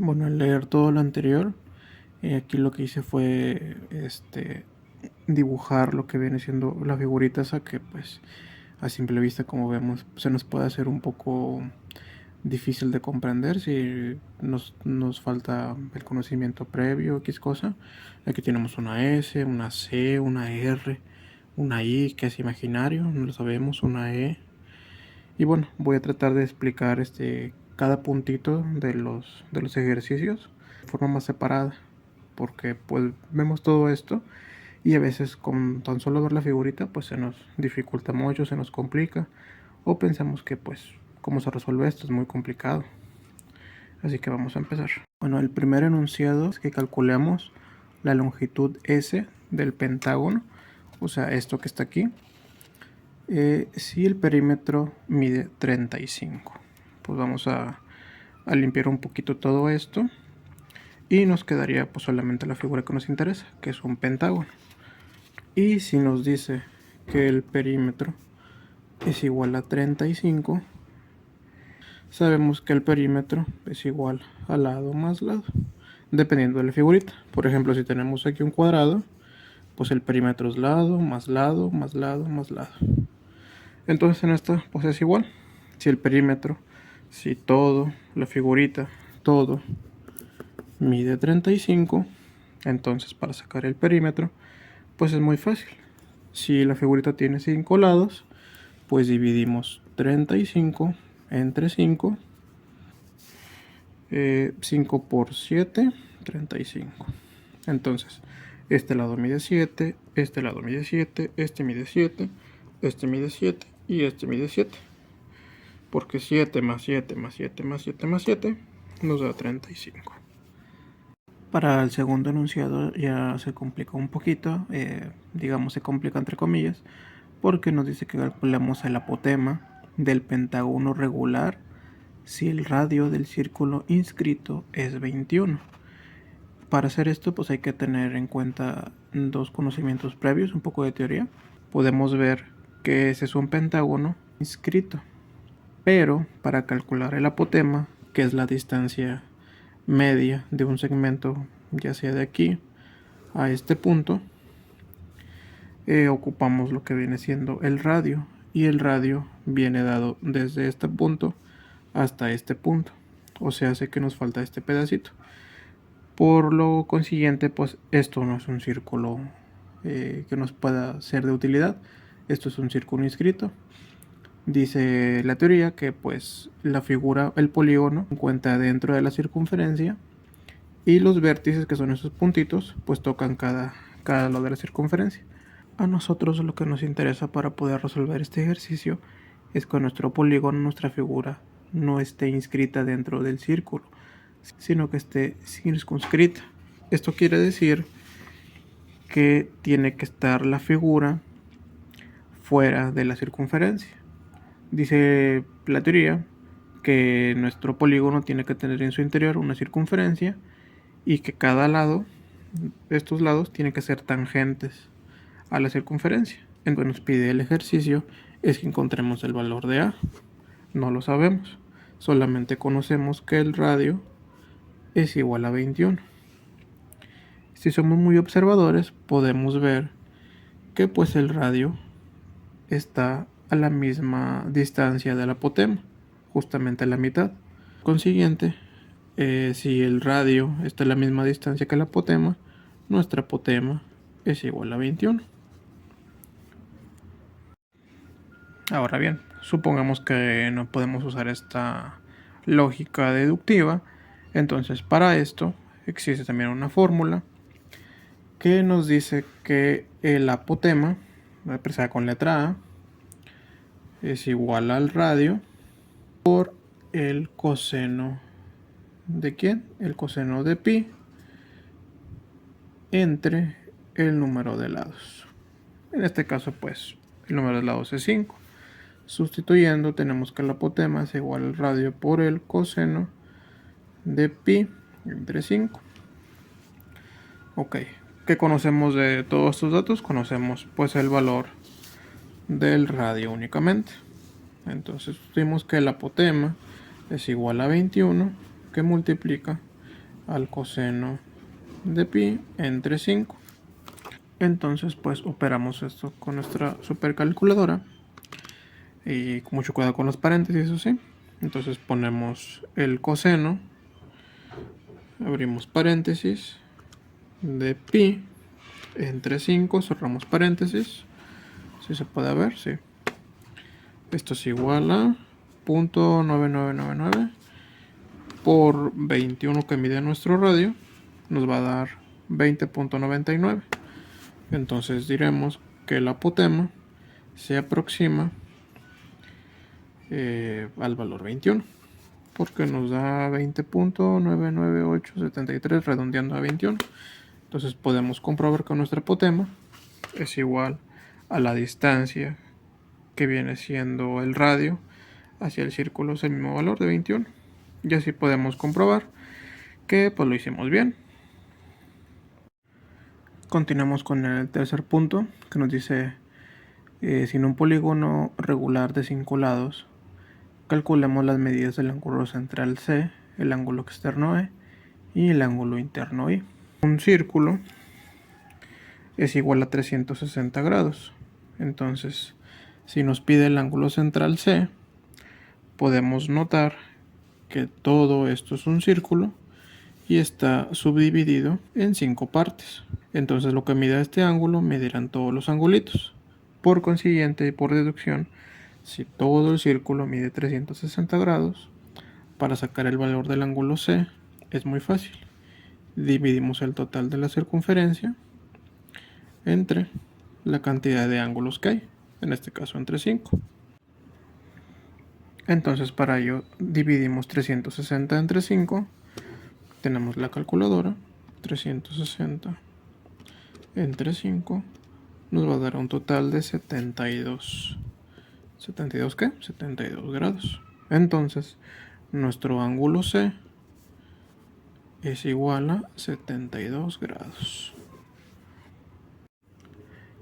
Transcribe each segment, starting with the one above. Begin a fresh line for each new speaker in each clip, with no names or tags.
Bueno, al leer todo lo anterior, aquí lo que hice fue dibujar lo que viene siendo la figurita esa que pues a simple vista, como vemos, se nos puede hacer un poco difícil de comprender si nos falta el conocimiento previo, X cosa. Aquí tenemos una S, una C, una R, una I que es imaginario, no lo sabemos, una E. Y bueno, voy a tratar de explicar cada puntito de los ejercicios de forma más separada, porque pues vemos todo esto y a veces con tan solo ver la figurita pues se nos dificulta mucho, se nos complica o pensamos que pues cómo se resuelve esto es muy complicado. Así que vamos a empezar. Bueno, el primer enunciado es que calculemos la longitud S del pentágono, o sea, esto que está aquí, si el perímetro mide 35. Pues vamos a limpiar un poquito todo esto y nos quedaría pues solamente la figura que nos interesa, que es un pentágono. Y si nos dice que el perímetro es igual a 35, sabemos que el perímetro es igual a lado más lado, dependiendo de la figurita. Por ejemplo, si tenemos aquí un cuadrado, pues el perímetro es lado, más lado, más lado, más lado. Entonces en esta pues es igual. Si el perímetro, si todo, la figurita, todo mide 35, entonces para sacar el perímetro pues es muy fácil. Si la figurita tiene 5 lados, pues dividimos 35 entre 5. 5 por 7, 35. Entonces, este lado mide 7, este lado mide 7, este mide 7, este mide 7 y este mide 7. Porque 7 más 7 más 7 más 7 más 7 nos da 35. Para el segundo enunciado ya se complica un poquito, digamos se complica entre comillas, porque nos dice que calculamos el apotema del pentágono regular si el radio del círculo inscrito es 21. Para hacer esto pues hay que tener en cuenta dos conocimientos previos, un poco de teoría. Podemos ver que ese es un pentágono inscrito, pero para calcular el apotema, que es la distancia media de un segmento, ya sea de aquí a este punto, ocupamos lo que viene siendo el radio, y el radio viene dado desde este punto hasta este punto, o sea, hace que nos falta este pedacito. Por lo consiguiente, pues esto no es un círculo que nos pueda ser de utilidad, esto es un círculo inscrito. Dice la teoría que pues la figura, el polígono, se encuentra dentro de la circunferencia y los vértices, que son esos puntitos, pues tocan cada lado de la circunferencia. A nosotros lo que nos interesa para poder resolver este ejercicio es que nuestro polígono, nuestra figura, no esté inscrita dentro del círculo, sino que esté circunscrita. Esto quiere decir que tiene que estar la figura fuera de la circunferencia. Dice la teoría que nuestro polígono tiene que tener en su interior una circunferencia y que cada lado de estos lados tiene que ser tangentes a la circunferencia. Entonces nos pide el ejercicio es que encontremos el valor de A. No lo sabemos, solamente conocemos que el radio es igual a 21. Si somos muy observadores, podemos ver que pues el radio está a la misma distancia del apotema, justamente a la mitad. Consiguiente, si el radio está a la misma distancia que el apotema, nuestro apotema es igual a 21. Ahora bien, supongamos que no podemos usar esta lógica deductiva, entonces para esto existe también una fórmula que nos dice que el apotema, expresada con letra A, es igual al radio por el coseno de ¿quién? El coseno de pi entre el número de lados. En este caso pues el número de lados es 5. Sustituyendo tenemos que el apotema es igual al radio por el coseno de pi entre 5. Ok, ¿qué conocemos de todos estos datos? Conocemos pues el valor del radio únicamente. Entonces tuvimos que el apotema es igual a 21, que multiplica al coseno de pi entre 5. Entonces pues operamos esto con nuestra supercalculadora y con mucho cuidado con los paréntesis, eso sí. Entonces ponemos el coseno, abrimos paréntesis, de pi entre 5, cerramos paréntesis. Si se puede ver, sí. Esto es igual a 0.9999 por 21 que mide nuestro radio, nos va a dar 20.99. Entonces diremos que el apotema se aproxima al valor 21, porque nos da 20.99873 redondeando a 21. Entonces podemos comprobar que nuestro apotema es igual a la distancia que viene siendo el radio hacia el círculo, es el mismo valor de 21. Y así podemos comprobar que pues lo hicimos bien. Continuamos con el tercer punto, que nos dice si en un polígono regular de 5 lados calculemos las medidas del ángulo central C, el ángulo externo E y el ángulo interno I. Un círculo es igual a 360 grados. Entonces, si nos pide el ángulo central C, podemos notar que todo esto es un círculo y está subdividido en 5 partes. Entonces lo que mida este ángulo medirán todos los angulitos. Por consiguiente y por deducción, si todo el círculo mide 360 grados, para sacar el valor del ángulo C es muy fácil. Dividimos el total de la circunferencia entre la cantidad de ángulos que hay, en este caso entre 5. Entonces para ello dividimos 360 entre 5, tenemos la calculadora, 360 entre 5 nos va a dar un total de 72. ¿72 qué? 72 grados. Entonces, nuestro ángulo C es igual a 72 grados.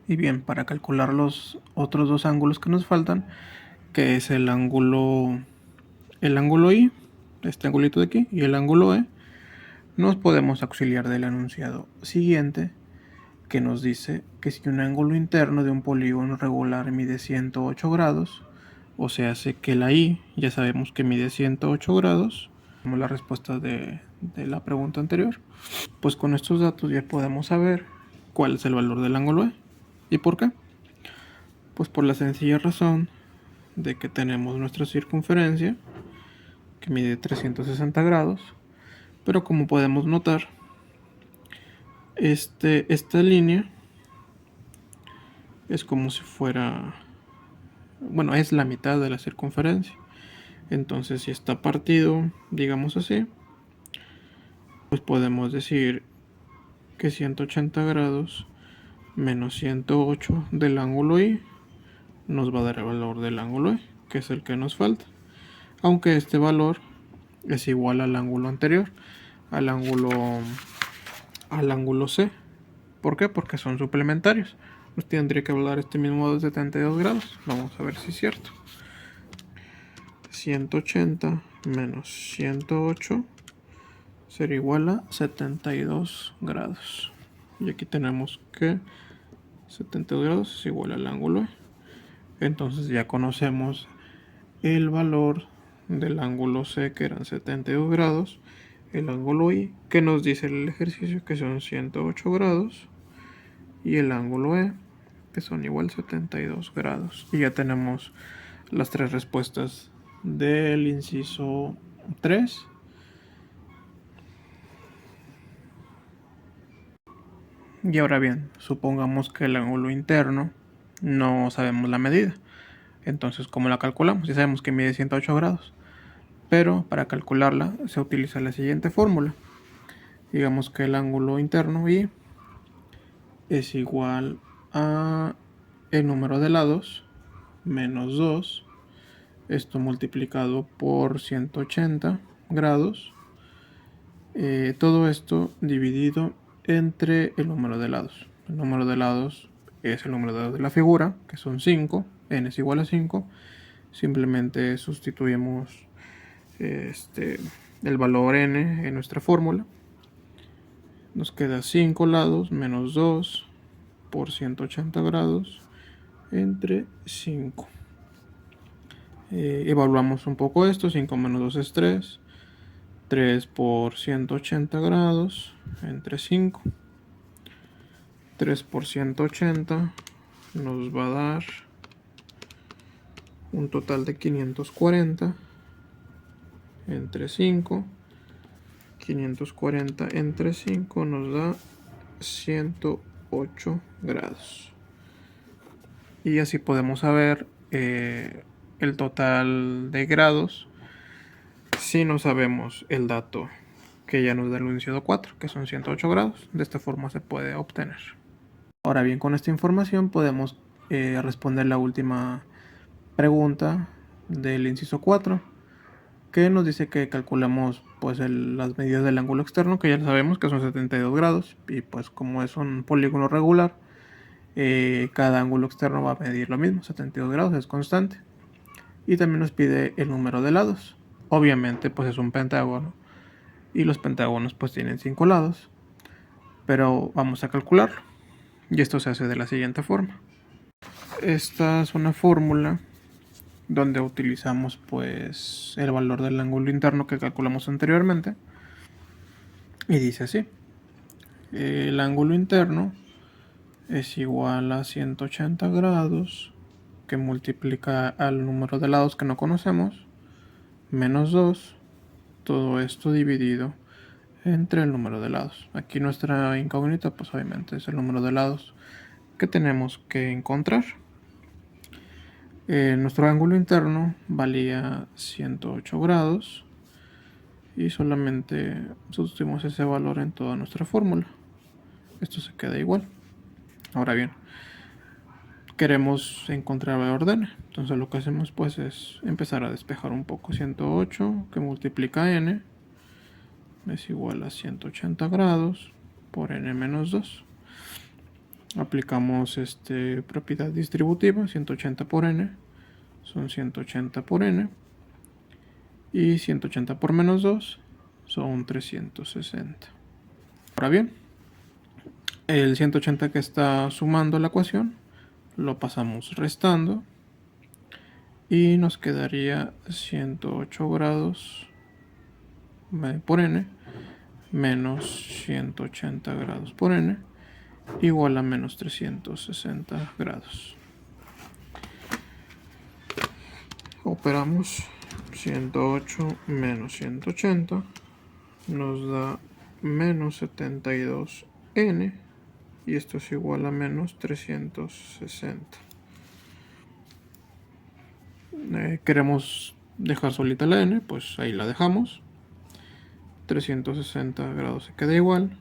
Y bien, para calcular los otros dos ángulos que nos faltan, que es el ángulo I, este angulito de aquí, y el ángulo E, nos podemos auxiliar del enunciado siguiente, que nos dice que si un ángulo interno de un polígono regular mide 108 grados, o sea, hace que la I ya sabemos que mide 108 grados, como la respuesta de la pregunta anterior, pues con estos datos ya podemos saber cuál es el valor del ángulo E. ¿Y por qué? Pues por la sencilla razón de que tenemos nuestra circunferencia, que mide 360 grados, pero como podemos notar, esta línea es como si fuera, bueno, es la mitad de la circunferencia. Entonces, si está partido, digamos así, pues podemos decir que 180 grados menos 108 del ángulo I nos va a dar el valor del ángulo E, que es el que nos falta. Aunque este valor es igual al ángulo anterior, al ángulo C. ¿Por qué? Porque son suplementarios. Nos tendría que dar este mismo de 72 grados. Vamos a ver si es cierto. 180 menos 108 será igual a 72 grados. Y aquí tenemos que 72 grados es igual al ángulo E. Entonces ya conocemos el valor del ángulo C, que eran 72 grados, el ángulo I, que nos dice el ejercicio que son 108 grados, y el ángulo E, que son igual 72 grados. Y ya tenemos las tres respuestas del inciso 3. Y ahora bien, supongamos que el ángulo interno no sabemos la medida. Entonces, ¿cómo la calculamos? Ya sabemos que mide 108 grados. Pero para calcularla se utiliza la siguiente fórmula. Digamos que el ángulo interno I es igual a el número de lados menos 2, esto multiplicado por 180 grados, todo esto dividido entre el número de lados. El número de lados es el número de lados de la figura, que son 5, n es igual a 5. Simplemente sustituimos el valor n en nuestra fórmula Nos queda 5 lados menos 2 por 180 grados entre 5. Evaluamos un poco esto. 5 menos 2 es 3. 3 por 180 grados entre 5. 3 por 180 nos va a dar un total de 540 entre 5. 540 entre 5 nos da 108 grados. Y así podemos saber el total de grados si no sabemos el dato que ya nos da el enunciado 4, que son 108 grados. De esta forma se puede obtener. Ahora bien, con esta información podemos responder la última pregunta del inciso 4, que nos dice que calculemos pues las medidas del ángulo externo, que ya sabemos que son 72 grados, y pues como es un polígono regular, cada ángulo externo va a medir lo mismo, 72 grados, es constante. Y también nos pide el número de lados. Obviamente pues es un pentágono, y los pentágonos pues tienen 5 lados, pero vamos a calcularlo. Y esto se hace de la siguiente forma. Esta es una fórmula donde utilizamos pues el valor del ángulo interno que calculamos anteriormente, y dice así: el ángulo interno es igual a 180 grados, que multiplica al número de lados que no conocemos, menos 2, todo esto dividido entre el número de lados. Aquí nuestra incógnita pues obviamente es el número de lados que tenemos que encontrar. Nuestro ángulo interno valía 108 grados y solamente sustituimos ese valor en toda nuestra fórmula. Esto se queda igual. Ahora bien, queremos encontrar el valor de n. Entonces lo que hacemos pues es empezar a despejar un poco. 108 que multiplica n es igual a 180 grados por n menos 2. Aplicamos propiedad distributiva. 180 por n son 180 por n, y 180 por menos 2 son 360. Ahora bien, el 180 que está sumando la ecuación lo pasamos restando y nos quedaría 108 grados por n menos 180 grados por n igual a menos 360 grados. Operamos 108 menos 180 nos da menos 72n, y esto es igual a menos 360. Queremos dejar solita la n, pues ahí la dejamos. 360 grados se queda igual,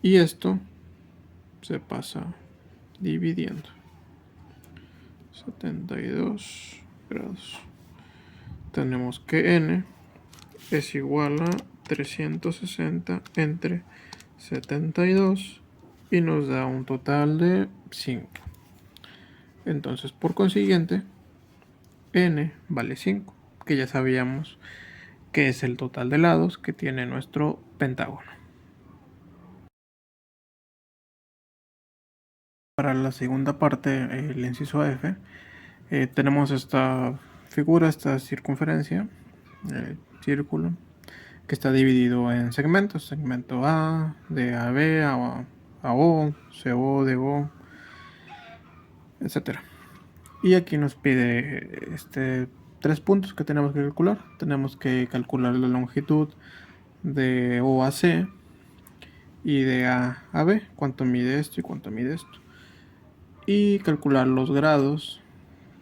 y esto se pasa dividiendo. 72 grados. Tenemos que n es igual a 360 entre 72 y nos da un total de 5. Entonces, por consiguiente, n vale 5, que ya sabíamos que es el total de lados que tiene nuestro pentágono. Para la segunda parte, el inciso F, tenemos esta figura, esta circunferencia, círculo, que está dividido en segmentos: segmento A, de A a B, a O, CO, de O, etc. Y aquí nos pide 3 puntos que tenemos que calcular. Tenemos que calcular la longitud de O a C y de A a B, cuánto mide esto y cuánto mide esto, y calcular los grados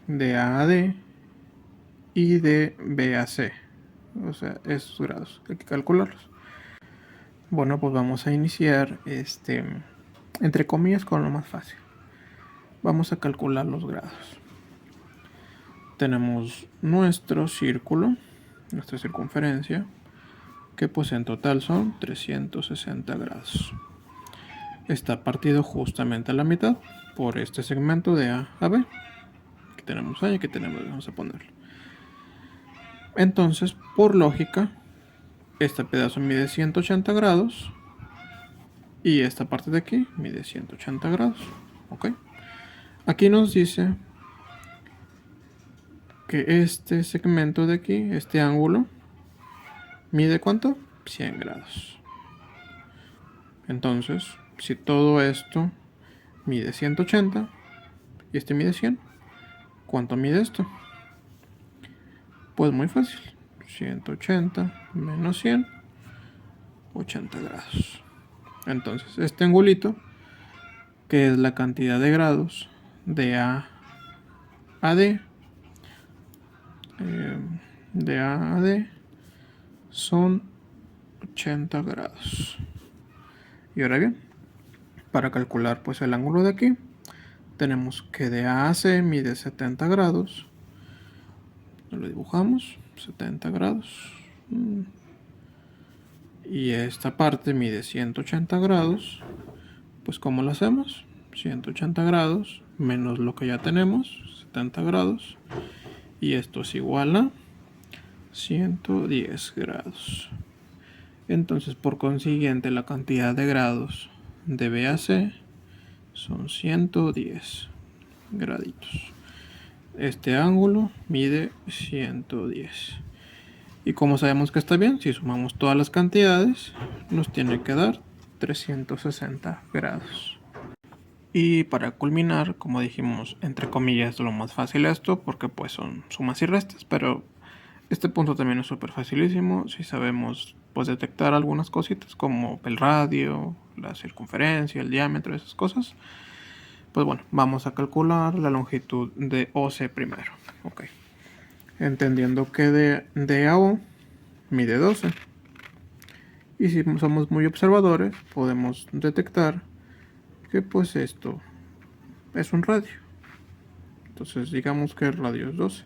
de A a D y de B a C. O sea, esos grados hay que calcularlos. Bueno, pues vamos a iniciar entre comillas con lo más fácil. Vamos a calcular los grados. Tenemos nuestro círculo, nuestra circunferencia, que pues en total son 360 grados. Está partido justamente a la mitad por este segmento de A a B. Aquí tenemos A y aquí tenemos B, vamos a ponerlo. Entonces, por lógica, este pedazo mide 180 grados Y esta parte de aquí mide 180 grados. Ok. Aquí nos dice que este segmento de aquí, este ángulo, mide ¿cuánto? 100 grados. Entonces, si todo esto mide 180 y este mide 100, ¿cuánto mide esto? Pues muy fácil. 180 menos 100, 80 grados. Entonces, este angulito, que es la cantidad de grados de A a D, de A a D, son 80 grados. Y ahora bien, para calcular pues el ángulo de aquí, tenemos que de A a C mide 70 grados. Lo dibujamos, 70 grados. Y esta parte mide 180 grados. Pues ¿cómo lo hacemos? 180 grados menos lo que ya tenemos, 70 grados. Y esto es igual a 110 grados. Entonces, por consiguiente, la cantidad de grados de B a C son 110 graditos. Este ángulo mide 110. Y como sabemos que está bien, si sumamos todas las cantidades, nos tiene que dar 360 grados. Y para culminar, como dijimos, entre comillas, lo más fácil esto, porque pues son sumas y restas, pero este punto también es súper facilísimo si sabemos pues detectar algunas cositas como el radio, la circunferencia, el diámetro, esas cosas. Pues bueno, vamos a calcular la longitud de OC primero. Ok. Entendiendo que de a O mide 12. Y si somos muy observadores, podemos detectar que pues esto es un radio. Entonces digamos que el radio es 12.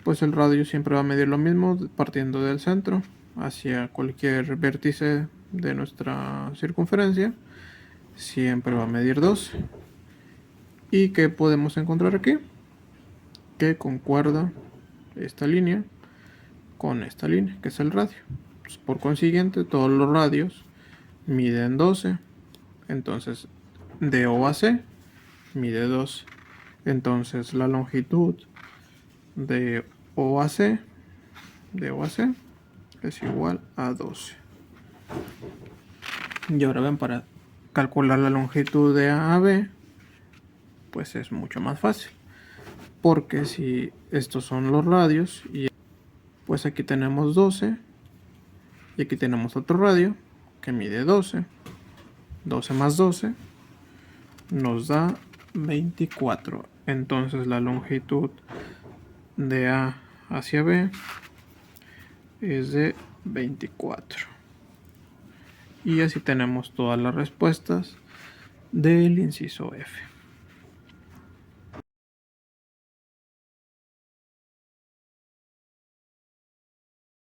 Pues el radio siempre va a medir lo mismo partiendo del centro hacia cualquier vértice de nuestra circunferencia. Siempre va a medir 12. ¿Y qué podemos encontrar aquí? Que concuerda esta línea con esta línea, que es el radio. Pues por consiguiente, todos los radios miden 12. Entonces, de O a C mide 12. Entonces, la longitud de O a C, es igual a 12. Y ahora ven, para calcular la longitud de A a B, pues es mucho más fácil. Porque si estos son los radios, y pues aquí tenemos 12, y aquí tenemos otro radio que mide 12. 12 más 12 nos da 24. Entonces la longitud de A hacia B es de 24. Y así tenemos todas las respuestas del inciso F.